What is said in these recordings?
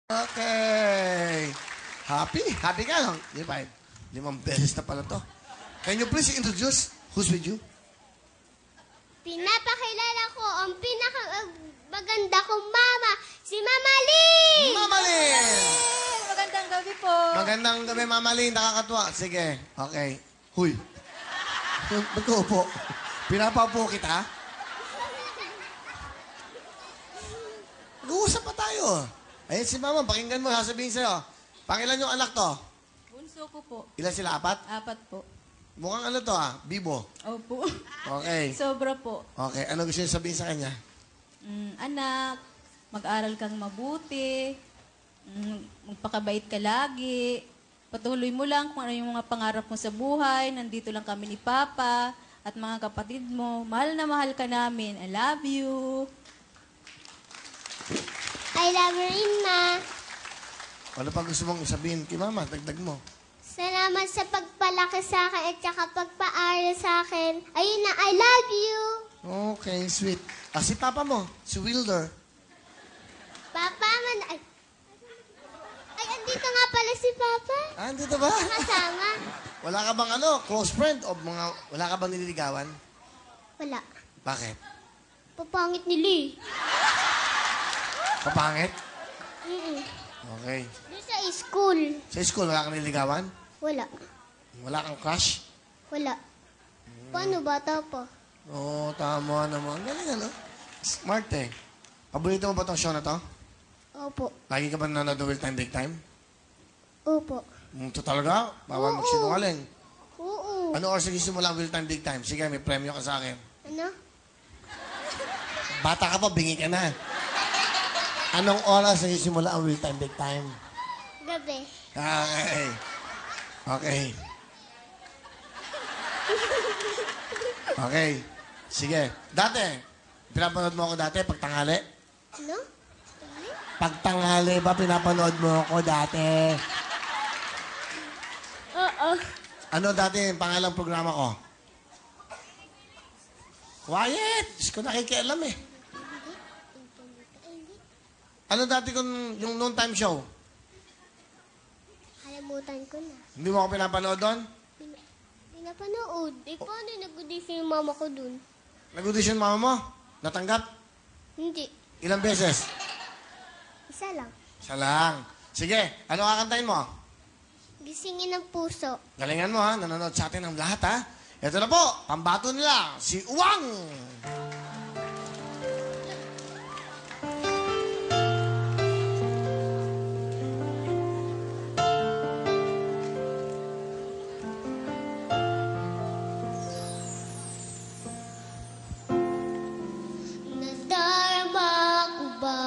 Okay. Happy? Happy ka lang? Di ba? 5 beses na pala to. Can you please introduce who's with you? Pinapakilala ko ang pinakamaganda kong mama, si Mama Lynn! Mama Lynn! Magandang gabi po. Magandang gabi, Mama Lynn. Nakakatuwa. Sige. Okay. Huy. Ba't ko upo? Pinapaupo kita? Mag-uusap pa tayo. Ayun si Mama, pakinggan mo. Sasabihin sa'yo. Pangilan yung anak to? Bunso ko po. Ilan sila? 4? 4 po. Mukhang ano to Bibo. Opo. Okay. Sobra po. Okay. Ano gusto niyo sabihin sa kanya? Anak, mag-aral kang mabuti. Magpakabait ka lagi. Patuloy mo lang kung ano yung mga pangarap mo sa buhay. Nandito lang kami ni Papa at mga kapatid mo. Mahal na mahal ka namin. I love you. I love you rin, Ma. Ano pa gusto mong sabihin kay Mama? Dagdag mo. Salamat sa pagpalaki sa akin at saka pagpaaral sa akin. Ayun na, I love you. Okay, sweet. Si Papa mo, si Wilder. Papa, ay, andito nga pala si Papa. Andito ba? Kasama. Wala ka bang close friend o wala ka bang nililigawan? Wala. Bakit? Papangit nila eh. Papangit? Mm-mm. Okay. Doon sa school. Sa school, wala kang nililigawan? Wala. Wala kang crush? Wala. Paano bata pa? Oo, tama naman. Galing Smart eh. Paborito mo ba itong show na to? Opo. Lagi ka ba nanonood ng Will Time, Big Time? Opo. Ito talaga? Bawal Oo. magsinungaling. Oo. Ano oras nagsisimula ang Will Time, Big Time? Sige, may premyo ka sa akin. Ano? Bata ka pa, bingi ka na. Anong oras nagsisimula ang Will Time, Big Time? Gabi. Okay. Okay. Okay. Sige. Dati, pinapanood mo ako dati pag tanghali? Ano? Pag tanghali ba pinapanood mo ako dati? Oo. Ano dati yung pangalang programa ko? Quiet! Diyos ko nakikialam eh. Ano dati kung yung noon time show? Kalimutan ko na. Hindi mo ako pinapanood doon? Pinapanood. Paano nag-audition yung mama ko dun? Nag-audition mama mo? Natanggap? Hindi. Ilang beses? Isa lang. Isa lang. Sige, ano kakantahin mo? Gisingin ng puso. Galingan mo nanonood sa atin ang lahat Ito na po, pambato nila, si Uwang! Nadarama ko ba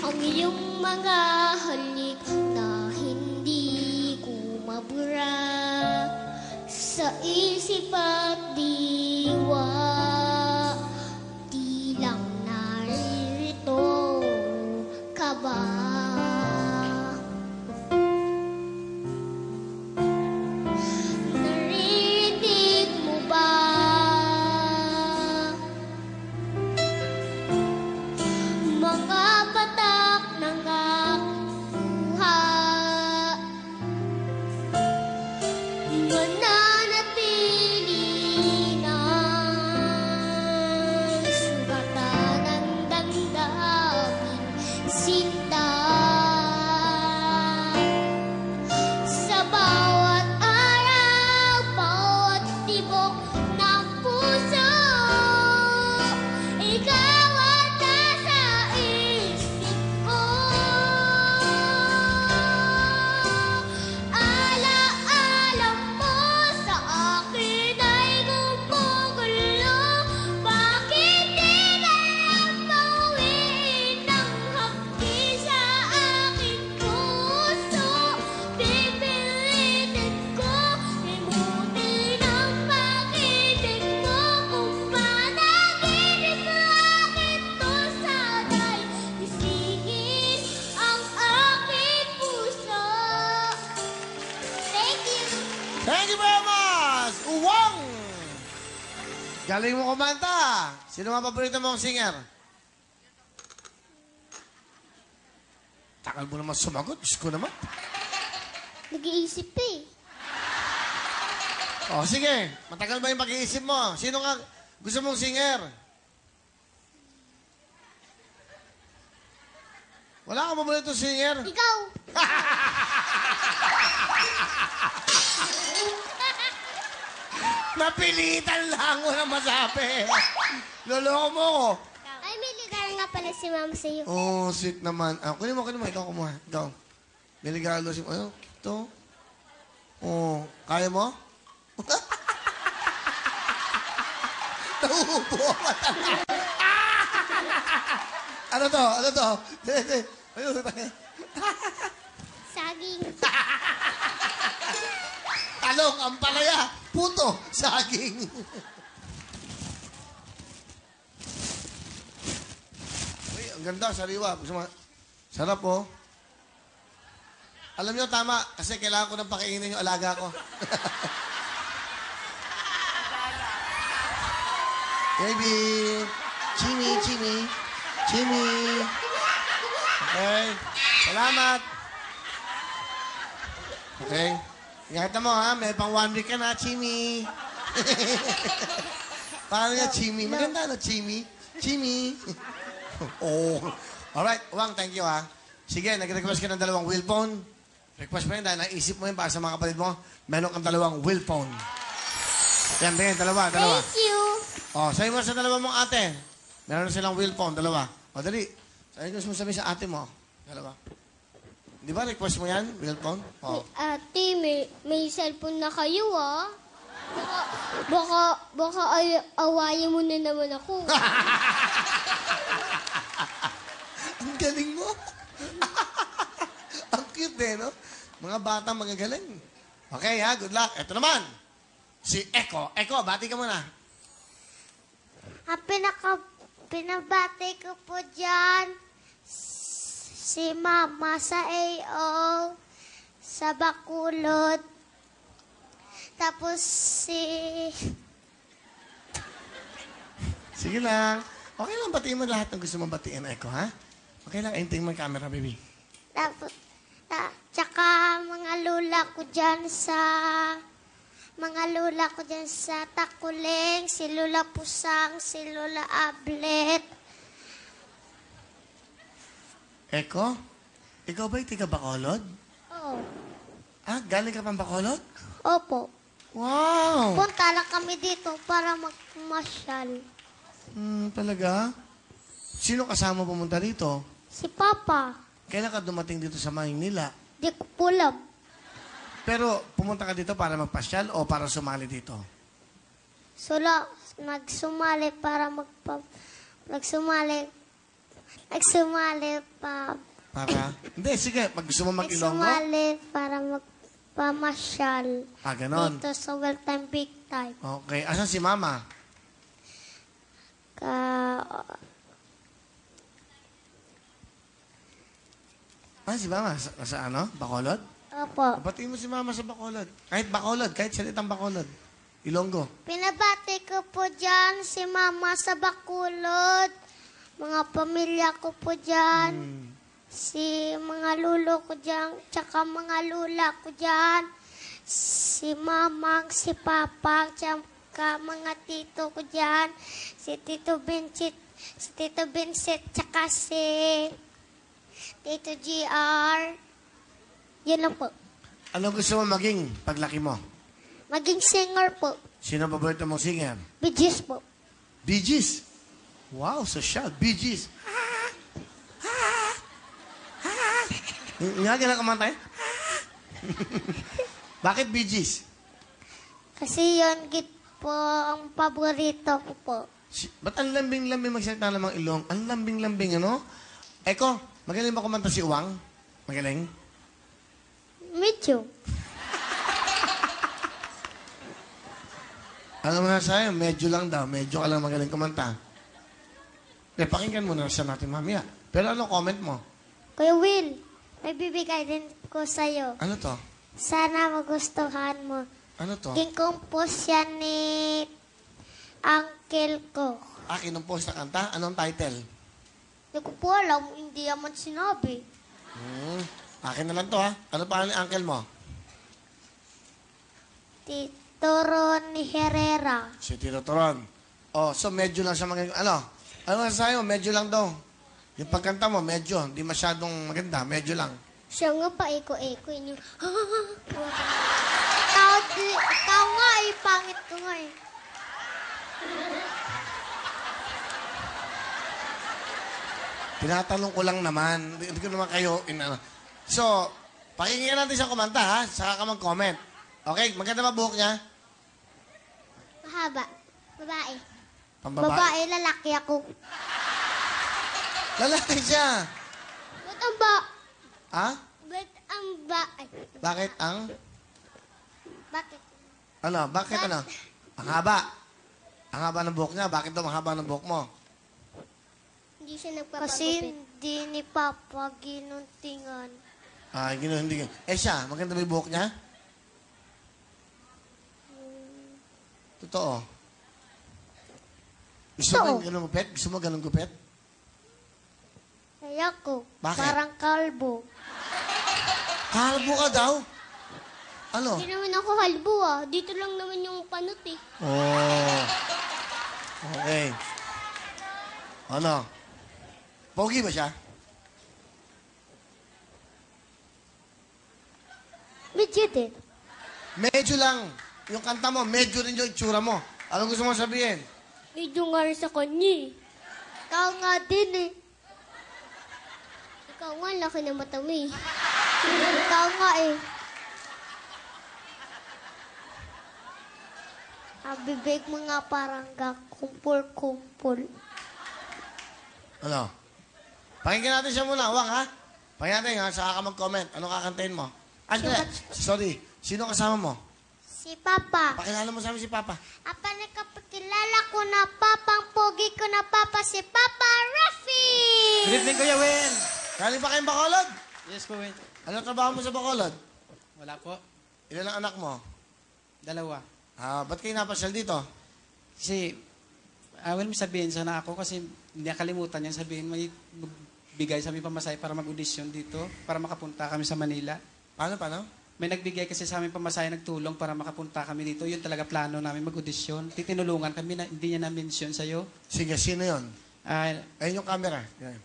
ang iyong mga halik na hindi ko mabura sa isip at diwa? Di lang naririto ka ba? Naririnig mo ba mga patak ng aking luha? Mananatili ng sugatan ng damdamin sinta sa bawat araw, bawat tibok ng puso. Ikaw ang nasa isip ko. Alaala mo sa akin ay gumugulo. Bakit di na lang mauwiin ng hapdi sa aking puso? Pipilitin ko limutin ang pag-ibig mo. Kung panaginip lang ito, sana'y gisingin ang aking puso. Thank you. Thank you very much! Uwang! Galing mo kumanta. Sino mga paborito mong singer? Takal mo naman sumagot. Diyos ko naman. Nag-iisip eh. Oh, sige. Matagal ba yung pag-iisip mo? Sino nga gusto mong singer? Wala ka paborito singer? Ikaw! Napilitan lang. Walang masabi. Loloko mo ko. Ay, may ligaw nga pala si Mama sa'yo. Oh, sweet naman. Ah, kunin mo. Ikaw kumuha. Ikaw. May regalo si... Ano? Ito. Oh, kaya mo? Nauupo ka talaga. Ano to? Ayun, Saging. talong, ampalaya, puto, saging. Uy, ang ganda, sariwa. Gusto mo? Sarap, oh. Alam niyo, tama. Kasi kailangan ko nang pakainin yung alaga ko. Baby. Chimmy. Okay. Salamat. Okay. Ingatan mo, ha? May pang 1 week ka na, Chimmy. Paano nga, Chimmy? Maganda, no, Chimmy? Oh. Alright, Wang, thank you, ha? Sige, nag-request ka ng 2 wheel phone. Request mo yun dahil naisip mo yun para sa mga kapatid mo. Meron kang 2 wheel phone. Yan, tingin, 2. Thank you. Oh, sa'yo mo sa 2 mong ate. Meron silang wheel phone, 2. O, dali. Sa'yo gusto mo sabihin sa ate mo. 2. Di ba, request mo yan, wheel phone? Oh. Ate, may cellphone na kayo, ah. Baka awayin mo na naman ako. Ang galing mo. Ang cute eh, no? Mga bata magagaling. Okay, ha? Good luck. Ito naman. Si Eko. Eko, bati ka muna. Pinabati ko po dyan si Mama sa AO, sa Bacolod, tapos Sige lang. Okay lang, batiin mo lahat ng gusto mong batiin, Eko, ha? Okay lang, aimting mo yung camera, baby. tapos tsaka mga lula ko dyan sa Takuling, si Lula Pusang, si Lula Ablet. Eko, ikaw ba'y tiga Bacolod? Oh, Ah, galing ka pang Bacolod? opo. Wow! Punta lang kami dito para magmasyal. Talaga? Sino kasama pumunta dito? Si Papa, Kailan ka dumating dito sa Maynila? di ko pulam. Pero pumunta ka dito para magpasyal o para sumali dito? Nagsumali para Nagsumali pa. Para? Hindi, sige. Pag gusto mo mag-Ilonggo? Nagsumali para magpamasyal. Ganon. Dito sa Well Time Big Time. Okay. Asan si Mama? Si Mama? Sa ano? Bacolod? Opo. Batiin mo si Mama sa Bacolod. Kahit Bacolod. Kahit salitang Bacolod. Ilonggo. Pinabati ko po dyan si Mama sa Bacolod. Mga pamilya ko po dyan. Si mga lulo ko dyan. Tsaka mga lula ko dyan. Si Mamang, si Papang, tsaka mga tito ko dyan. Si Tito Vincent, tsaka si Tito GR. Yun lang po. Ano gusto mo maging paglaki mo? Maging singer po. Sino ang paborito mong singer? Bijis po. Bee Gees. Wow, social. Bee Gees. Nga, gano'n kumanta eh? Bakit Bee Gees? Kasi yun git po ang paborito ko po. Ba't ang lambing-lambing magsalita namang ilong? Ang lambing-lambing, ano? Eko, magaling ba kumanta si Uwang? Magaling? Medyo. Ano mo na sa'yo? Medyo lang daw. Medyo ka lang magaling kumanta. Pakinggan mo na siya natin mamaya. Pero ano comment mo? Kuya Will, may bibigay din ko sa'yo. Ano to? Sana magustuhan mo. Ano to? King compose yan ni uncle ko. kinumpos na kanta. Anong title? Hindi ko po alam, hindi naman sinabi. Akin na lang to, ha? Ano pa ang uncle mo? Tito Ronnie Herrera. Si Tito Toron. Oh, so medyo lang siya maging, ano? Ano masasabi mo? Medyo lang daw. Yung pagkanta mo, medyo. Hindi masyadong maganda. Medyo lang. Siya nga pa, eko-eko yun yung... Ikaw nga eh, pangit ko nga eh. Tinatanong ko lang naman. Hindi ko naman kayo, So, pakinggan natin siya kumanta, ha? Saka ka mag-comment. Okay, maganda ba buhok niya? Mahaba. Babae. Pambabae. Babae, lalaki ako. Lalaki siya. Ba't ang ba? Ha? Ba't ang ba? Ay, Bakit ang? bakit? Ano? Bakit ano? Ang haba. Ang haba ng buhok niya. Bakit daw ang haba ng buhok mo? Hindi siya nagpapagupit. Kasi hindi ni Papa ginuntingan. Hindi. Siya, maganda ba yung buhok niya? Totoo. Gusto mo ganun gupit? Gusto mo ganun gupit? Kaya ko. Bakit? Parang kalbo. Kalbo ka daw? Ano? Hindi naman ako kalbo ah. Dito lang naman yung panot eh. Oh. Okay. Ano? Pogi ba siya? Medyo din. Medyo lang. Yung kanta mo, medyo rin yung itsura mo. Ano gusto mo sabihin? Medyo nga rin sa kanya eh. Ikaw nga din eh. Ikaw nga, laki na mata mo eh. Ikaw nga eh. Ang bibig mo nga parang kumpul-kumpul. Ano? Pakinggan natin siya muna, Wang, ha? Pakinggan natin, ha? Saka ka mag-comment. Ano kakantahin mo? Sorry. Sino kasama mo? Si Papa. Pakilala mo sa amin si Papa. Apa nakapakilala ko na papang pogi ko na Papa si Papa Rafi! Good evening, Kuya Wen. Galing pa kayong Bacolod? Yes po, Wen. Ano trabaho mo sa Bacolod? Wala po. Ilan ang anak mo? 2. Ba't kayo napasyal dito? Kasi, well, may sabihin sana ako kasi hindi nakalimutan yan sabihin may bigay sa aming pamasahe para mag-audition dito, para makapunta kami sa Manila. Paano? May nagbigay kasi sa aming pamasahe, nagtulong para makapunta kami dito. Yun talaga plano namin mag-audition. Titinulungan kami na hindi niya na-mention sa'yo. Sige, sino yun? Uh, Ayun yung camera. Yan.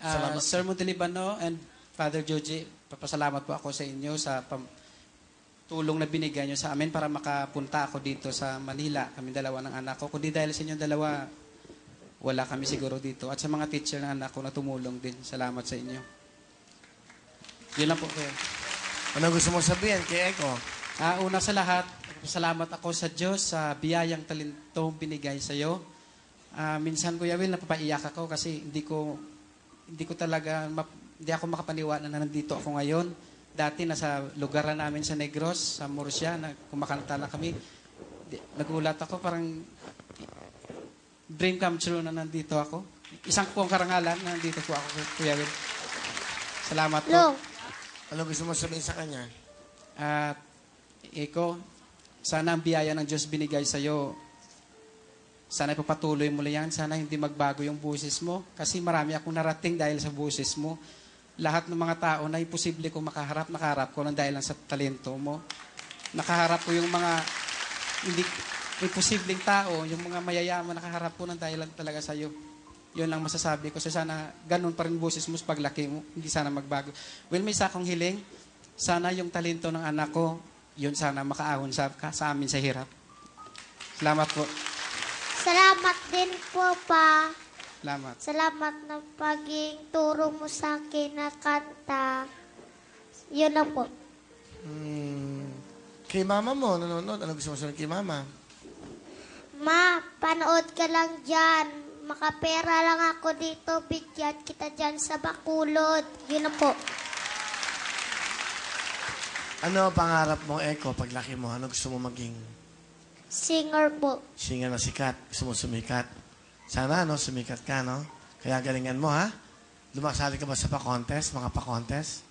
Salamat. Sir Montelibano and Father Joji, papasalamat po ako sa inyo sa tulong na binigay nyo sa amin para makapunta ako dito sa Manila. Kami dalawa ng anak ko. Kundi dahil sa inyo dalawa, wala kami siguro dito. At sa mga teacher ng anak ko na tumulong din. Salamat sa inyo. Yun lang po kayo. Ano gusto mo sabihin kay Eko? Una sa lahat, salamat ako sa Diyos sa biyayang talentong binigay sa iyo. Minsan Kuya Will, napapaiyak ako kasi hindi ako makapaniwala na nandito ako ngayon. Dati nasa lugar na namin sa Negros, sa Murcia, na kumakanta na kami. Nagulat ako, parang dream come true na nandito ako. Isang pong karangalan na nandito po ako, Kuya Will. Salamat po. Long. Ano gusto mo sabihin sa kanya? At Eko, sana ang biyaya ng Diyos binigay sa iyo. Sana ipapatuloy mo lang yan. Sana hindi magbago yung busis mo. Kasi marami akong narating dahil sa busis mo. Lahat ng mga tao na imposible kong nakaharap ko lang dahil lang sa talento mo. Nakaharap ko yung mga hindi imposibleng tao, yung mga mayayaman, nakaharap ko ng dahil lang talaga sa iyo. Yun lang masasabi ko. So sana ganun pa rin busis mo sa paglaki mo. Hindi sana magbago. Well, may isa akong hiling. Sana yung talento ng anak ko, yun sana makaahon sa amin sa hirap. Salamat po. Salamat din po pa. Salamat. Salamat na paging turo mo sa akin na kanta. Yun lang po. Kay mama mo, nanonood. Ano gusto mo sabihin kay mama? Ma, panood ka lang dyan. Makapera lang ako dito. Bigyan kita dyan sa Bacolod. Yun lang po. Ano pangarap mo, Eko, paglaki mo? Ano gusto mo maging? Singer po. Singer na sikat. Gusto mo sumikat. Sana, sumikat ka, no? Kaya galingan mo, ha? Lumasali ka ba sa pa-contest, mga pa-contest?